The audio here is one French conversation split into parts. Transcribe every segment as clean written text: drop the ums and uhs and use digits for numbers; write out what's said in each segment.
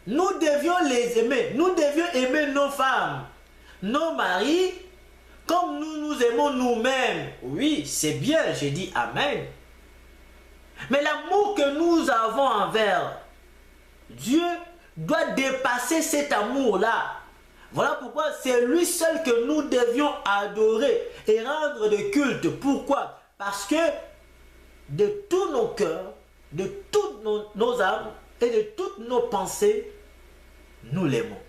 nous devions les aimer. Nous devions aimer nos femmes, nos maris, comme nous nous aimons nous-mêmes. Oui, c'est bien, j'ai dit Amen. Mais l'amour que nous avons envers Dieu doit dépasser cet amour-là. Voilà pourquoi c'est lui seul que nous devions adorer et rendre de culte. Pourquoi? Parce que de tous nos cœurs, de toutes nos âmes et de toutes nos pensées, nous l'aimons.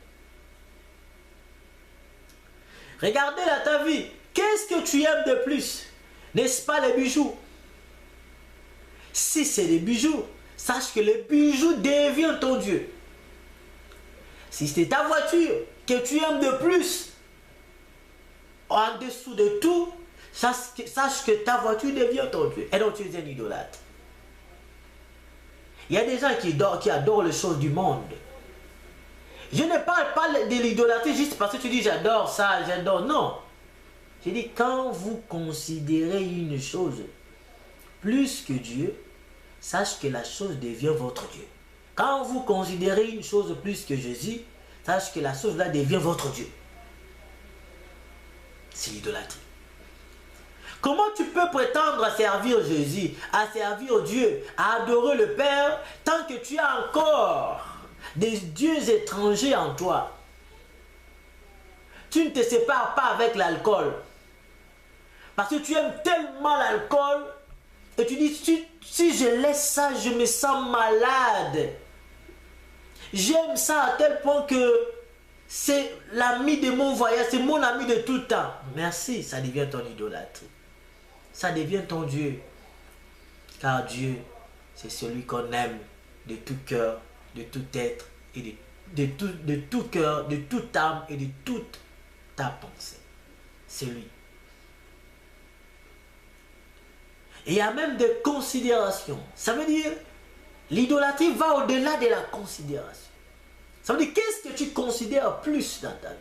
Regardez là ta vie. Qu'est-ce que tu aimes de plus? N'est-ce pas les bijoux? Si c'est les bijoux, sache que les bijoux deviennent ton Dieu. Si c'est ta voiture que tu aimes de plus, en dessous de tout, sache que ta voiture devient ton Dieu. Et donc tu es un idolâtre. Il y a des gens qui adorent les choses du monde. Je ne parle pas de l'idolâtrie juste parce que tu dis j'adore ça, j'adore. Non. Je dis quand vous considérez une chose plus que Dieu, sache que la chose devient votre Dieu. Quand vous considérez une chose plus que Jésus, sache que la chose là devient votre Dieu. C'est l'idolâtrie. Comment tu peux prétendre à servir Jésus, à servir Dieu, à adorer le Père, tant que tu as encore des dieux étrangers en toi? Tu ne te sépares pas avec l'alcool. Parce que tu aimes tellement l'alcool et tu dis, si je laisse ça, je me sens malade. J'aime ça à tel point que c'est l'ami de mon voyage, c'est mon ami de tout temps. Merci, ça devient ton idolâtrie. Ça devient ton Dieu. Car Dieu, c'est celui qu'on aime de tout cœur, de tout être, et de tout cœur, de toute âme et de toute ta pensée. C'est lui. Et il y a même des considérations. Ça veut dire, l'idolâtrie va au-delà de la considération. Ça veut dire, qu'est-ce que tu considères plus dans ta vie?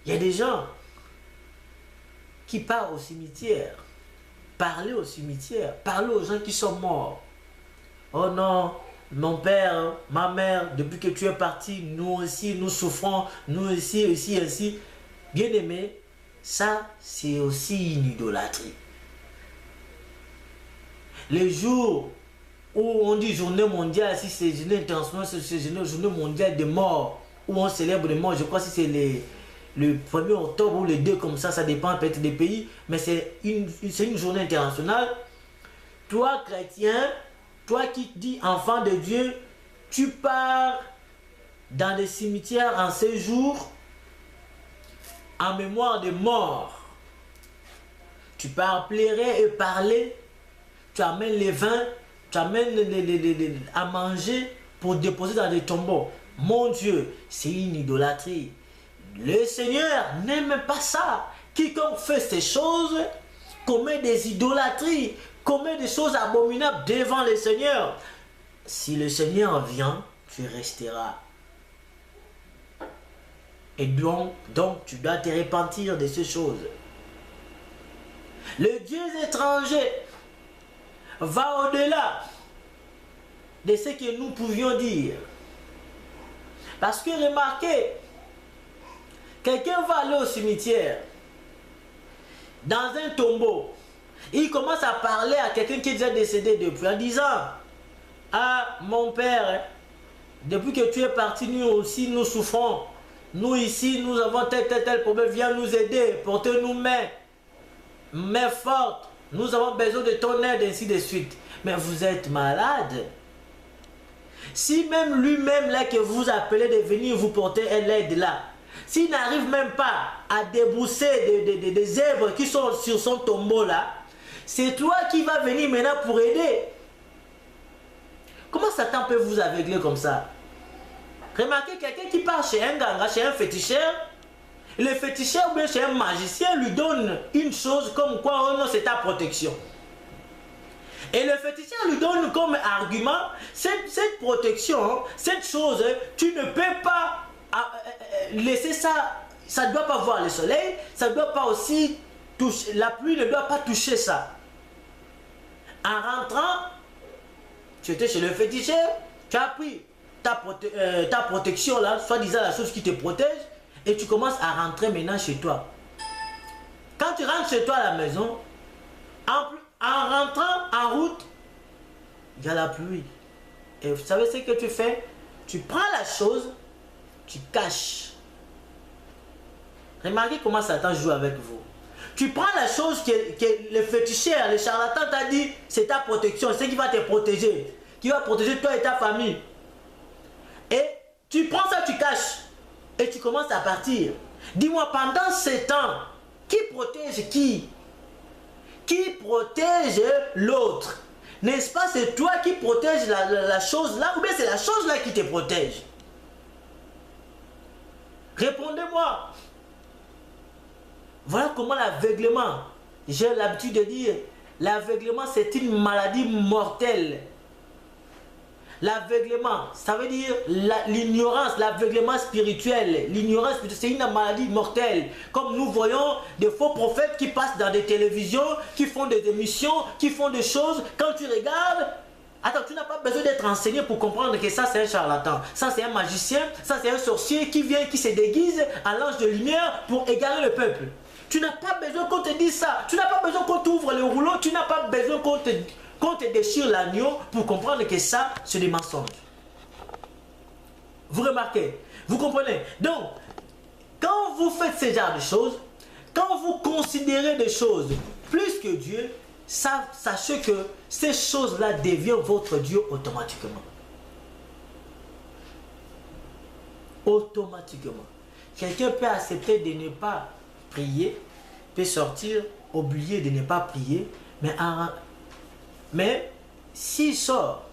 Il y a des gens qui partent au cimetière, parler au cimetière, parler aux gens qui sont morts. Oh non, mon père, ma mère, depuis que tu es parti, nous aussi, nous souffrons, nous aussi, ainsi. Bien aimé, ça, c'est aussi une idolâtrie. Les jours où on dit journée mondiale, si c'est journée internationale, c'est journée mondiale des morts, où on célèbre les morts, je crois que c'est le 1er octobre ou le 2, comme ça dépend peut-être des pays, mais c'est une journée internationale. Toi, chrétien, toi qui dis enfant de Dieu, tu pars dans les cimetières en ces jours en mémoire des morts. Tu pars plairer et parler, tu amènes les vins, tu amènes à manger pour déposer dans des tombeaux. Mon Dieu, c'est une idolâtrie. Le Seigneur n'aime pas ça. Quiconque fait ces choses commet des idolâtries, commet des choses abominables devant le Seigneur. Si le Seigneur vient, tu resteras. Et donc tu dois te repentir de ces choses. Le Dieu étranger va au-delà de ce que nous pouvions dire. Parce que remarquez, quelqu'un va aller au cimetière, dans un tombeau, il commence à parler à quelqu'un qui est déjà décédé depuis, en disant, ah mon père, depuis que tu es parti, nous aussi nous souffrons. Nous ici, nous avons tel problème, viens nous aider, portez-nous main forte. Nous avons besoin de ton aide, ainsi de suite. Mais vous êtes malade. Si même lui-même là que vous appelez de venir vous porter l'aide là, s'il n'arrive même pas à débousser des zèbres qui sont sur son tombeau là, c'est toi qui vas venir maintenant pour aider. Comment Satan peut vous aveugler comme ça? Remarquez, quelqu'un qui part chez un ganga, chez un féticheur, le féticheur ou bien chez un magicien lui donne une chose comme quoi, oh non, c'est ta protection. Et le féticheur lui donne comme argument, cette protection, cette chose, tu ne peux pas laisser ça, ça ne doit pas voir le soleil, ça ne doit pas aussi toucher, la pluie ne doit pas toucher ça. En rentrant, tu étais chez le féticheur, tu as pris ta protection là, soi-disant la chose qui te protège, et tu commences à rentrer maintenant chez toi. Quand tu rentres chez toi à la maison, en rentrant en route, il y a la pluie. Et vous savez ce que tu fais? Tu prends la chose, tu caches. Remarquez comment Satan joue avec vous. Tu prends la chose que le féticheur, le charlatan t'a dit, c'est ta protection, c'est ce qui va te protéger, qui va protéger toi et ta famille. Et tu prends ça, tu caches, et tu commences à partir. Dis-moi, pendant ce temps, qui protège qui? Qui protège l'autre? N'est-ce pas, c'est toi qui protège la chose là, ou bien c'est la chose là qui te protège? Répondez-moi. Voilà comment l'aveuglement, j'ai l'habitude de dire, l'aveuglement c'est une maladie mortelle. L'aveuglement, ça veut dire l'ignorance, l'aveuglement spirituel. L'ignorance, c'est une maladie mortelle. Comme nous voyons des faux prophètes qui passent dans des télévisions, qui font des émissions, qui font des choses. Quand tu regardes, attends, tu n'as pas besoin d'être enseigné pour comprendre que ça c'est un charlatan. Ça c'est un magicien, ça c'est un sorcier qui vient, qui se déguise à l'ange de lumière pour égarer le peuple. Tu n'as pas besoin qu'on te dise ça. Tu n'as pas besoin qu'on t'ouvre le rouleau. Tu n'as pas besoin qu'on te déchire l'agneau pour comprendre que ça, c'est des mensonges. Vous remarquez? Vous comprenez? Donc, quand vous faites ce genre de choses, quand vous considérez des choses plus que Dieu, sachez que ces choses-là deviennent votre Dieu automatiquement. Automatiquement. Quelqu'un peut accepter de ne pas prier, peut sortir, oublier de ne pas prier, mais s'il sort,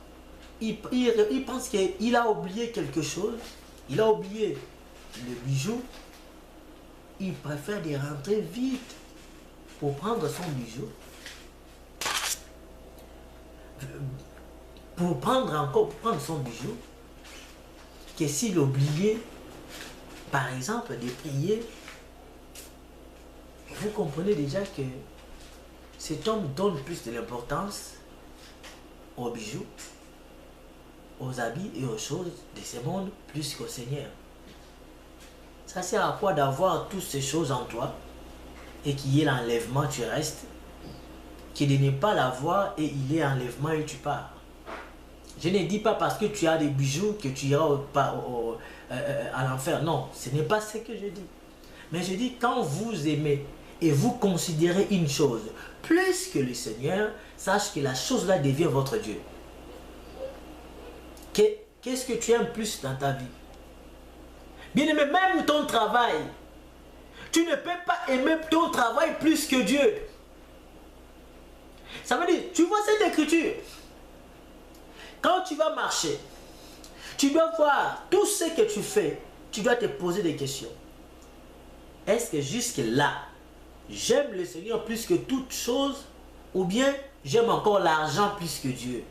il pense qu'il a oublié quelque chose, il a oublié le bijou, il préfère de rentrer vite pour prendre son bijou, pour prendre son bijou, que s'il oubliait, par exemple, de prier. Vous comprenez déjà que cet homme donne plus de l'importance aux bijoux, aux habits et aux choses de ce monde plus qu'au Seigneur. Ça sert à quoi d'avoir toutes ces choses en toi et qu'il y ait l'enlèvement, tu restes, qu'il de ne pas l'avoir et il y ait enlèvement et tu pars. Je ne dis pas parce que tu as des bijoux que tu iras à l'enfer. Non, ce n'est pas ce que je dis. Mais je dis quand vous aimez et vous considérez une chose plus que le Seigneur, sache que la chose-là devient votre Dieu. Qu'est-ce que tu aimes plus dans ta vie? Bien aimé, même ton travail. Tu ne peux pas aimer ton travail plus que Dieu. Ça veut dire, tu vois cette écriture. Quand tu vas marcher, tu dois voir tout ce que tu fais. Tu dois te poser des questions. Est-ce que jusque-là, j'aime le Seigneur plus que toute chose, ou bien j'aime encore l'argent plus que Dieu?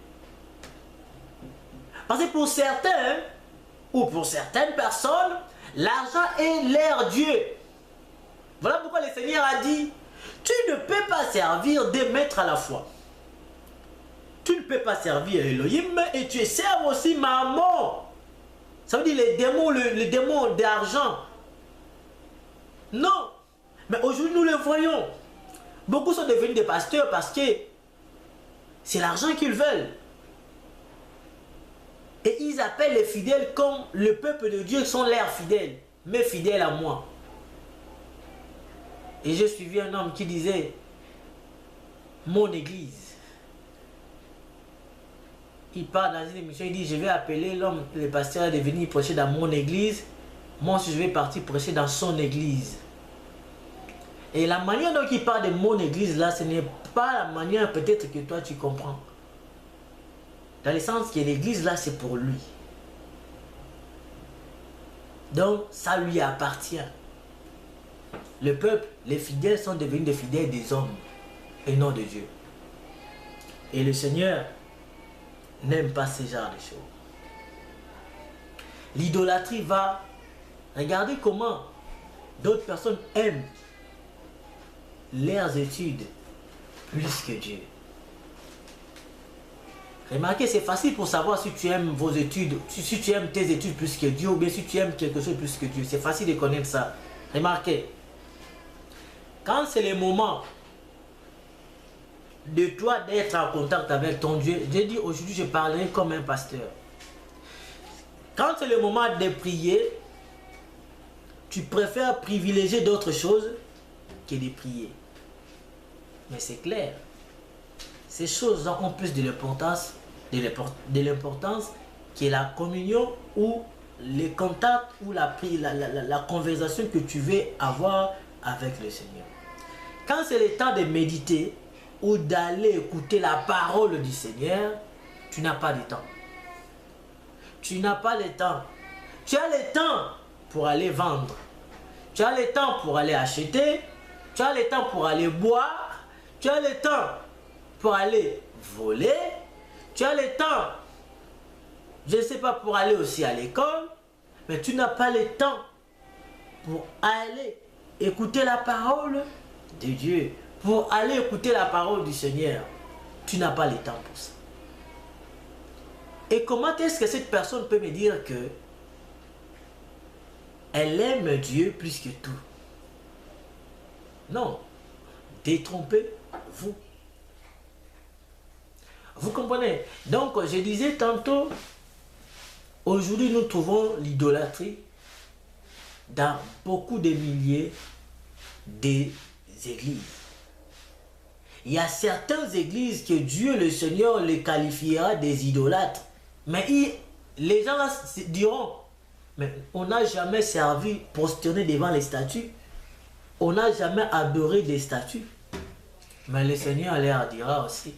Parce que pour certains, ou pour certaines personnes, l'argent est leur Dieu. Voilà pourquoi le Seigneur a dit, tu ne peux pas servir deux maîtres à la fois. Tu ne peux pas servir Elohim et tu sers aussi Mammon. Ça veut dire les démons d'argent. Non. Mais aujourd'hui, nous les voyons. Beaucoup sont devenus des pasteurs parce que c'est l'argent qu'ils veulent. Et ils appellent les fidèles comme le peuple de Dieu sont leurs fidèles, mais fidèles à moi. Et j'ai suivi un homme qui disait, mon église. Il part dans une émission, il dit, je vais appeler l'homme, le pasteur de venir prêcher dans mon église. Moi aussi, je vais partir prêcher dans son église. Et la manière dont il parle de mon église là, ce n'est pas la manière peut-être que toi tu comprends. Dans le sens que l'église là, c'est pour lui. Donc, ça lui appartient. Le peuple, les fidèles sont devenus des fidèles des hommes et non de Dieu. Et le Seigneur n'aime pas ce genre de choses. L'idolâtrie va... Regardez comment d'autres personnes aiment leurs études plus que Dieu. Remarquez, c'est facile pour savoir si tu aimes vos études, si tu aimes tes études plus que Dieu, ou bien si tu aimes quelque chose plus que Dieu. C'est facile de connaître ça. Remarquez, quand c'est le moment de toi d'être en contact avec ton Dieu, j'ai dit aujourd'hui je parlerai comme un pasteur. Quand c'est le moment de prier, tu préfères privilégier d'autres choses que de prier. Mais c'est clair. Ces choses ont plus de l'importance que la communion ou les contacts ou la conversation que tu veux avoir avec le Seigneur. Quand c'est le temps de méditer ou d'aller écouter la parole du Seigneur, tu n'as pas de temps. Tu n'as pas le temps. Tu as le temps pour aller vendre. Tu as le temps pour aller acheter. Tu as le temps pour aller boire. Tu as le temps pour aller voler. Tu as le temps, je ne sais pas, pour aller aussi à l'école. Mais tu n'as pas le temps pour aller écouter la parole de Dieu. Pour aller écouter la parole du Seigneur. Tu n'as pas le temps pour ça. Et comment est-ce que cette personne peut me dire que elle aime Dieu plus que tout? Non. Détrompez-vous. Vous comprenez? Donc, je disais tantôt, aujourd'hui, nous trouvons l'idolâtrie dans beaucoup de milliers d'églises. Il y a certaines églises que Dieu, le Seigneur, les qualifiera des idolâtres. Mais les gens là diront, mais on n'a jamais servi, prosterné devant les statues. On n'a jamais adoré des statues. Mais le Seigneur leur dira aussi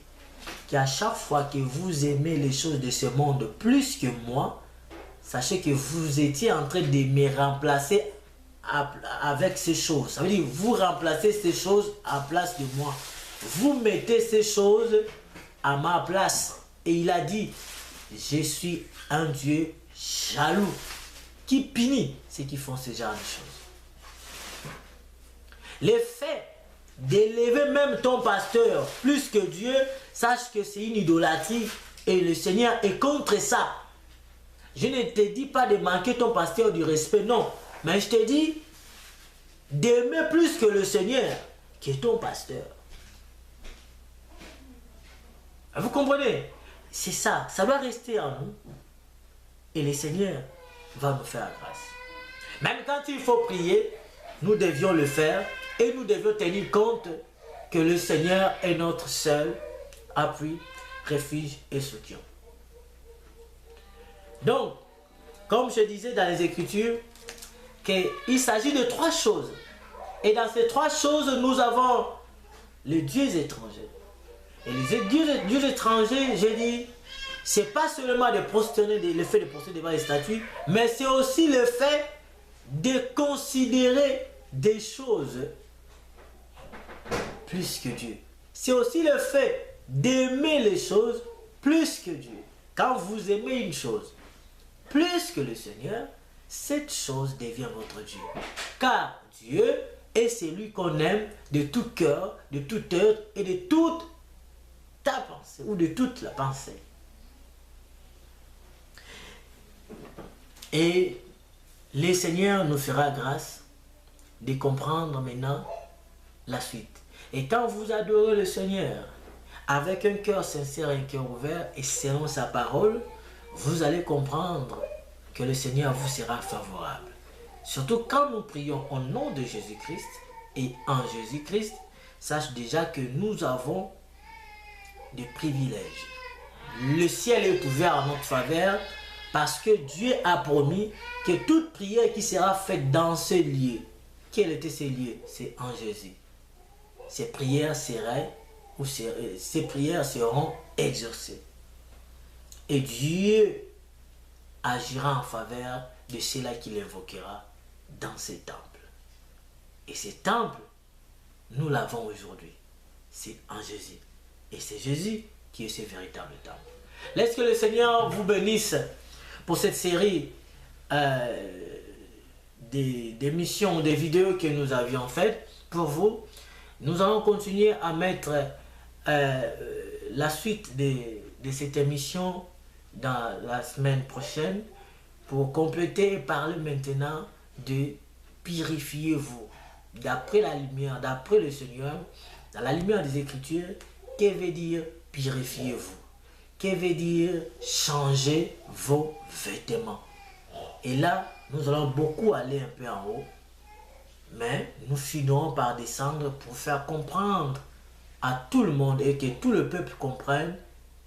qu'à chaque fois que vous aimez les choses de ce monde plus que moi, sachez que vous étiez en train de me remplacer avec ces choses. Ça veut dire vous remplacez ces choses à place de moi. Vous mettez ces choses à ma place. Et il a dit, je suis un Dieu jaloux qui punit ceux qui font ce genre de choses. Le fait d'élever même ton pasteur plus que Dieu, sache que c'est une idolâtrie et le Seigneur est contre ça. Je ne te dis pas de manquer ton pasteur du respect, non. Mais je te dis d'aimer plus que le Seigneur qui est ton pasteur. Vous comprenez? C'est ça, ça doit rester en nous. Et le Seigneur va nous faire grâce. Même quand il faut prier, nous devions le faire et nous devions tenir compte que le Seigneur est notre seul appui, refuge et soutien. Donc, comme je disais dans les Écritures, qu'il s'agit de trois choses. Et dans ces trois choses, nous avons les dieux étrangers. Et les dieux étrangers, je dis, c'est pas seulement le fait de prosterner devant les statues, mais c'est aussi le fait de considérer des choses plus que Dieu. C'est aussi le fait d'aimer les choses plus que Dieu. Quand vous aimez une chose plus que le Seigneur, cette chose devient votre Dieu. Car Dieu est celui qu'on aime de tout cœur, de tout être et de toute ta pensée ou de toute la pensée. Et le Seigneur nous fera grâce de comprendre maintenant la suite. Et quand vous adorez le Seigneur avec un cœur sincère et un cœur ouvert et selon sa parole, vous allez comprendre que le Seigneur vous sera favorable. Surtout quand nous prions au nom de Jésus-Christ et en Jésus-Christ, sache déjà que nous avons des privilèges. Le ciel est ouvert en notre faveur parce que Dieu a promis que toute prière qui sera faite dans ce lieu, quels étaient ces lieux? C'est en Jésus. Ces prières seront exaucées. Et Dieu agira en faveur de ceux-là qu'il invoquera dans ces temples. Et ces temples, nous l'avons aujourd'hui. C'est en Jésus. Et c'est Jésus qui est ce véritable temple. Laisse que le Seigneur vous bénisse pour cette série des missions, des vidéos que nous avions faites pour vous. Nous allons continuer à mettre la suite des de cette émission dans la semaine prochaine pour compléter et parler maintenant de purifiez-vous. D'après la lumière, d'après le Seigneur, dans la lumière des Écritures, que veut dire purifiez-vous? Que veut dire changer vos vêtements? Et là, nous allons beaucoup aller un peu en haut, mais nous finirons par descendre pour faire comprendre à tout le monde et que tout le peuple comprenne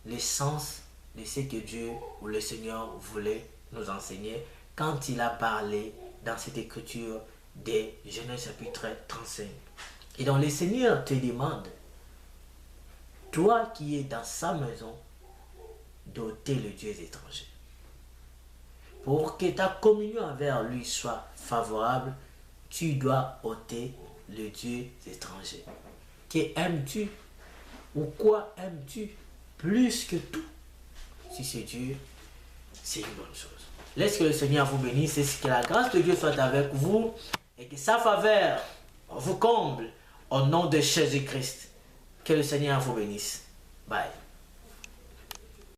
l'essence de ce que Dieu ou le Seigneur voulait nous enseigner quand il a parlé dans cette écriture de Genèse chapitre 35. Et donc le Seigneur te demande, toi qui es dans sa maison, d'ôter le Dieu étranger. Pour que ta communion envers lui soit favorable, tu dois ôter le Dieu étranger. Que aimes-tu ou quoi aimes-tu plus que tout? Si c'est Dieu, c'est une bonne chose. Laisse que le Seigneur vous bénisse et que la grâce de Dieu soit avec vous et que sa faveur vous comble au nom de Jésus-Christ. Que le Seigneur vous bénisse. Bye.